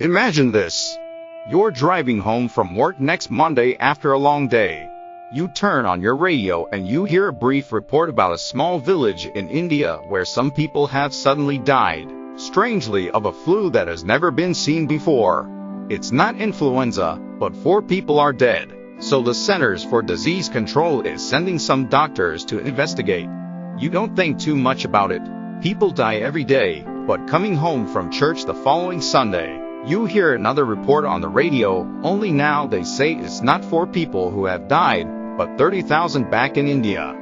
Imagine this. You're driving home from work next Monday after a long day. You turn on your radio and you hear a brief report about a small village in India where some people have suddenly died, strangely, of a flu that has never been seen before. It's not influenza, but 4 people are dead. So the Centers for Disease Control is sending some doctors to investigate. You don't think too much about it. People die every day, but coming home from church the following Sunday, you hear another report on the radio, only now they say it's not 4 people who have died, but 30,000 back in India.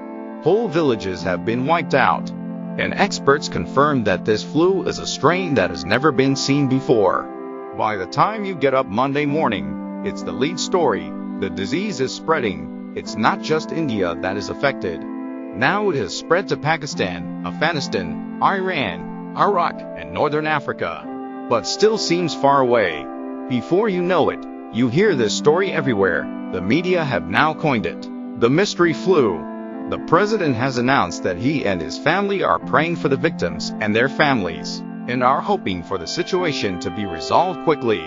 Whole villages have been wiped out. And experts confirm that this flu is a strain that has never been seen before. By the time you get up Monday morning, it's the lead story. The disease is spreading. It's not just India that is affected. Now it has spread to Pakistan, Afghanistan, Iran, Iraq, and Northern Africa. But still seems far away. Before you know it, you hear this story everywhere. The media have now coined it the mystery flu. The president has announced that he and his family are praying for the victims and their families, and are hoping for the situation to be resolved quickly.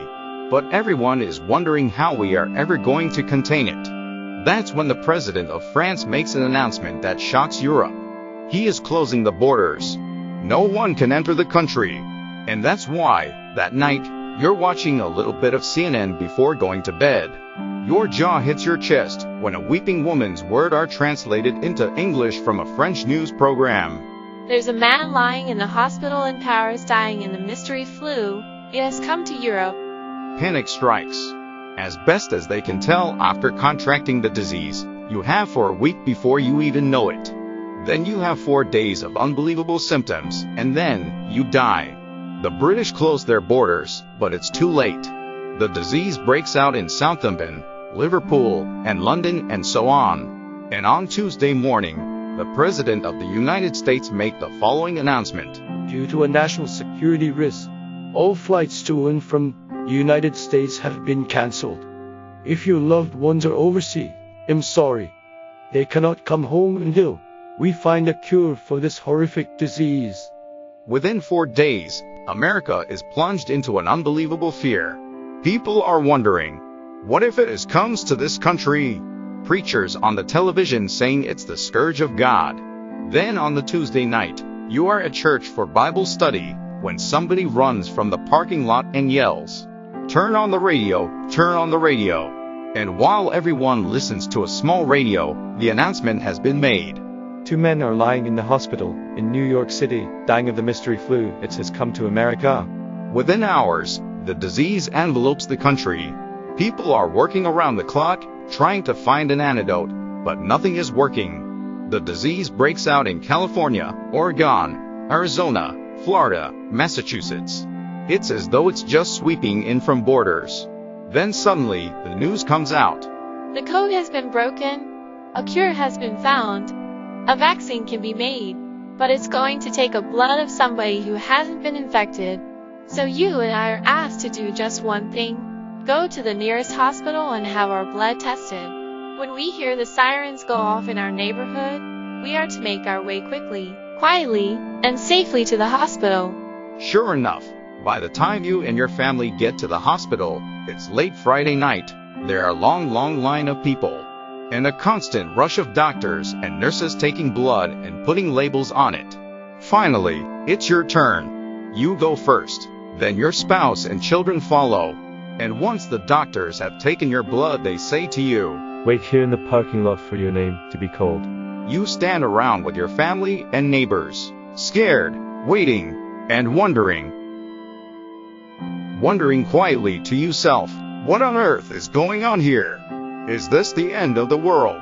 But everyone is wondering how we are ever going to contain it. That's when the president of France makes an announcement that shocks Europe. He is closing the borders. No one can enter the country. And that's why, that night, you're watching a little bit of CNN before going to bed. Your jaw hits your chest when a weeping woman's words are translated into English from a French news program. There's a man lying in the hospital in Paris dying in the mystery flu. It has come to Europe. Panic strikes. As best as they can tell, after contracting the disease, you have for a week before you even know it. Then you have 4 days of unbelievable symptoms, and then you die. The British close their borders, but it's too late. The disease breaks out in Southampton, Liverpool, and London, and so on. And on Tuesday morning, the President of the United States made the following announcement. Due to a national security risk, all flights to and from the United States have been cancelled. If your loved ones are overseas, I'm sorry. They cannot come home until we find a cure for this horrific disease. Within 4 days, America is plunged into an unbelievable fear. People are wondering, what if it comes to this country? Preachers on the television saying it's the scourge of God. Then on the Tuesday night, you are at church for Bible study when somebody runs from the parking lot and yells, "Turn on the radio, turn on the radio." And while everyone listens to a small radio, the announcement has been made. 2 men are lying in the hospital in New York City, dying of the mystery flu. It has come to America. Within hours, the disease envelopes the country. People are working around the clock, trying to find an antidote, but nothing is working. The disease breaks out in California, Oregon, Arizona, Florida, Massachusetts. It's as though it's just sweeping in from borders. Then suddenly, the news comes out. The code has been broken. A cure has been found. A vaccine can be made, but it's going to take a blood of somebody who hasn't been infected. So you and I are asked to do just one thing. Go to the nearest hospital and have our blood tested. When we hear the sirens go off in our neighborhood, we are to make our way quickly, quietly, and safely to the hospital. Sure enough, by the time you and your family get to the hospital, it's late Friday night. There are a long line of people. And a constant rush of doctors and nurses taking blood and putting labels on it. Finally, it's your turn. You go first, then your spouse and children follow. And once the doctors have taken your blood, they say to you, "Wait here in the parking lot for your name to be called." You stand around with your family and neighbors, scared, waiting, and wondering quietly to yourself, what on earth is going on here? Is this the end of the world?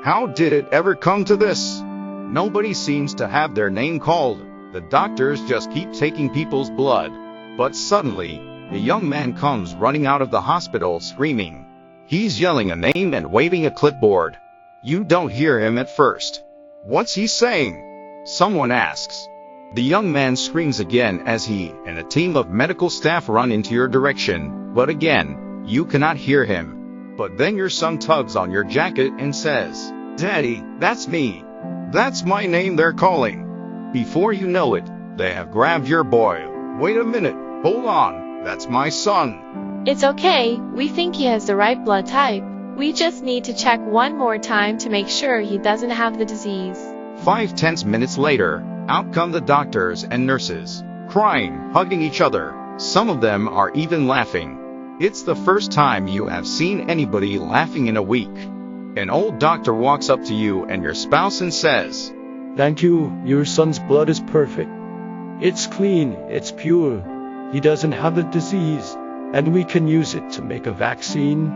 How did it ever come to this? Nobody seems to have their name called. The doctors just keep taking people's blood. But suddenly, a young man comes running out of the hospital screaming. He's yelling a name and waving a clipboard. You don't hear him at first. What's he saying? Someone asks. The young man screams again as he and a team of medical staff run into your direction, but again, you cannot hear him. But then your son tugs on your jacket and says, "Daddy, that's me. That's my name they're calling." Before you know it, they have grabbed your boy. Wait a minute, hold on. That's my son. It's okay, we think he has the right blood type. We just need to check one more time to make sure he doesn't have the disease. 5 tense minutes later, out come the doctors and nurses, crying, hugging each other. Some of them are even laughing. It's the first time you have seen anybody laughing in a week. An old doctor walks up to you and your spouse and says, Thank you, your son's blood is perfect. It's clean, it's pure. He doesn't have the disease, and we can use it to make a vaccine.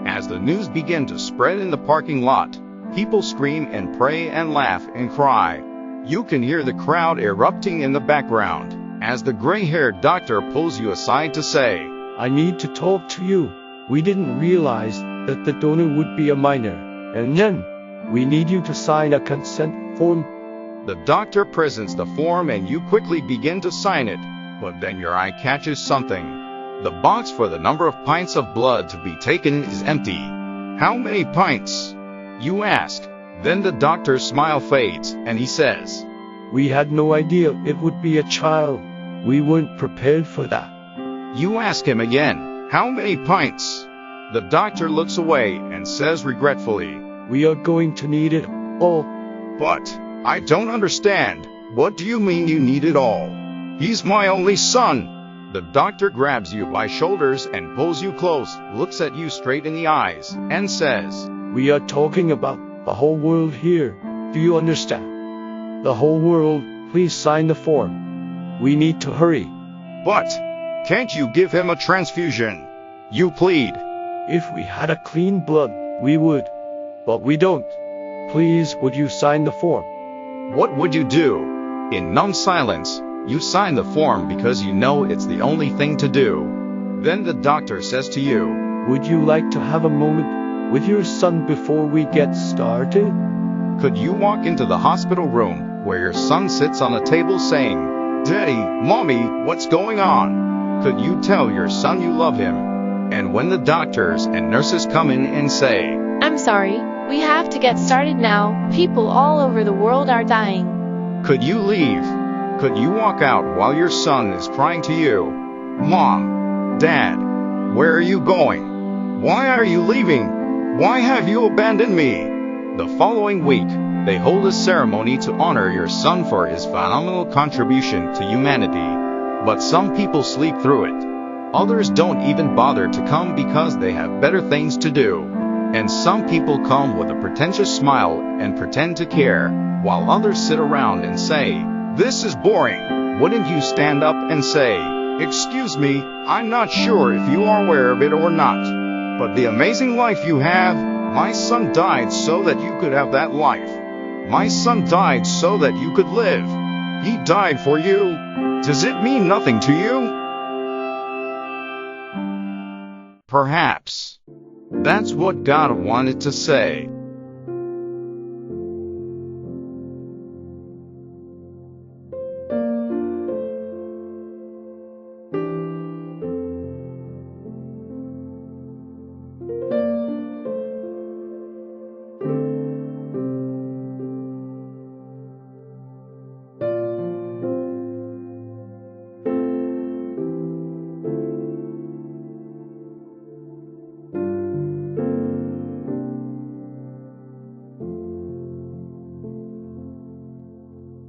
As the news began to spread in the parking lot, people scream and pray and laugh and cry. You can hear the crowd erupting in the background as the gray-haired doctor pulls you aside to say, I need to talk to you. We didn't realize that the donor would be a minor. And then, we need you to sign a consent form. The doctor presents the form and you quickly begin to sign it, but then your eye catches something. The box for the number of pints of blood to be taken is empty. How many pints? You ask. Then the doctor's smile fades and he says, We had no idea it would be a child. We weren't prepared for that. You ask him again, how many pints? The doctor looks away and says regretfully, We are going to need it all. But I don't understand. What do you mean you need it all? He's my only son. The doctor grabs you by shoulders and pulls you close, looks at you straight in the eyes, and says, We are talking about the whole world here. Do you understand? The whole world, please sign the form. We need to hurry. But can't you give him a transfusion? You plead. If we had a clean blood, we would. But we don't. Please, would you sign the form? What would you do? In numb silence, you sign the form because you know it's the only thing to do. Then the doctor says to you, Would you like to have a moment with your son before we get started? Could you walk into the hospital room where your son sits on a table saying, Daddy, Mommy, what's going on? Could you tell your son you love him? And when the doctors and nurses come in and say, I'm sorry, we have to get started now. People all over the world are dying. Could you leave? Could you walk out while your son is crying to you, Mom, Dad, where are you going? Why are you leaving? Why have you abandoned me? The following week, they hold a ceremony to honor your son for his phenomenal contribution to humanity. But some people sleep through it. Others don't even bother to come because they have better things to do. And some people come with a pretentious smile and pretend to care, while others sit around and say, This is boring. Wouldn't you stand up and say, Excuse me, I'm not sure if you are aware of it or not. But the amazing life you have, my son died so that you could have that life. My son died so that you could live. He died for you. Does it mean nothing to you? Perhaps. That's what God wanted to say.